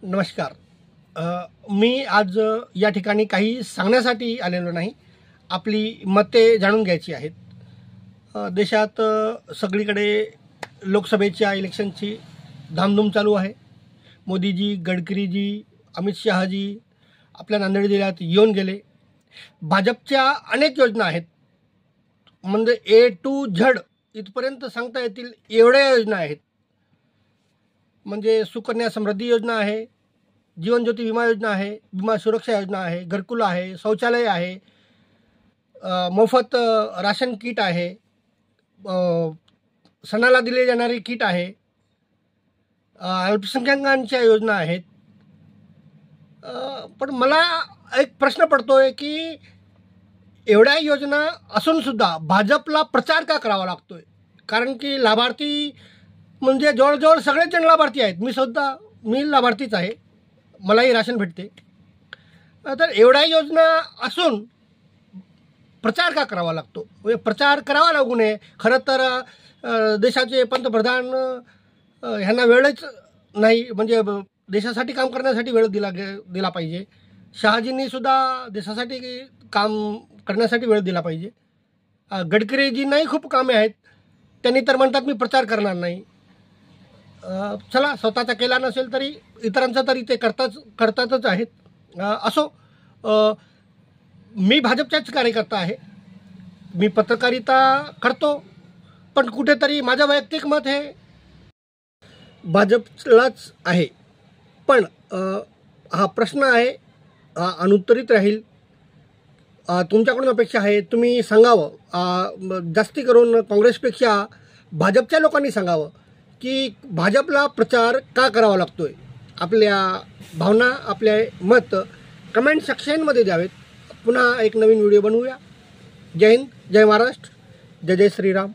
नमस्कार. मी आज या ठिकाणी काही सांगण्यासाठी आलेलो नाही. आपली मते जाणून घ्यायची आहेत. देशात सगळीकडे लोकसभेच्या इलेक्शनची धामधूम चालू आहे. मोदीजी, गडकरीजी, अमित शहाजी आपल्या नांदेड जिल्ह्यात येऊन गेले. भाजपच्या अनेक योजना आहेत, म्हणजे A to Z इथपर्यंत सांगता येतील एवढ्या योजना आहेत. म्हणजे सुकन्या समृद्धी योजना आहे, जीवन ज्योती विमा योजना आहे, विमा सुरक्षा योजना आहे, घरकुल आहे, शौचालय आहे, मोफत राशन किट आहे, सणाला दिले जाणारी किट आहे, अल्पसंख्याकांच्या योजना आहेत. पण मला एक प्रश्न पडतोय की एवढ्या योजना असूनसुद्धा भाजपला प्रचार का करावा लागतोय? कारण की लाभार्थी म्हणजे जवळजवळ सगळेच जण लाभार्थी आहेत. मी लाभार्थीच आहे, मलाही राशन भेटते. तर एवढ्या योजना असून प्रचार का करावा लागतो? म्हणजे प्रचार करावा लागू नये. खरं तर देशाचे पंतप्रधान ह्यांना वेळच नाही, म्हणजे देशासाठी काम करण्यासाठी वेळ दिला पाहिजे. शहाजींनीसुद्धा देशासाठी काम करण्यासाठी वेळ दिला पाहिजे. गडकरीजींनाही खूप कामे आहेत, त्यांनी तर म्हणतात मी प्रचार करणार नाही. चला, स्वतःचा केला नसेल तरी इतरांचा तरी ते करतातच आहेत. असो, मी भाजपचाच कार्यकर्ता आहे, मी पत्रकारिता करतो, पण कुठेतरी माझं वैयक्तिक मत हे भाजपलाच आहे. पण हा प्रश्न आहे, हा अनुत्तरित राहील. तुमच्याकडून अपेक्षा आहे, तुम्ही सांगावं. जास्ती करून काँग्रेसपेक्षा भाजपच्या लोकांनी सांगावं की भाजपला प्रचार का करावा लागतोय. आपल्या भावना, आपले मत कमेंट सेक्शनमध्ये द्यावेत. पुन्हा एक नवीन व्हिडिओ बनवूया. जय हिंद, जय महाराष्ट्र, जय जय श्रीराम.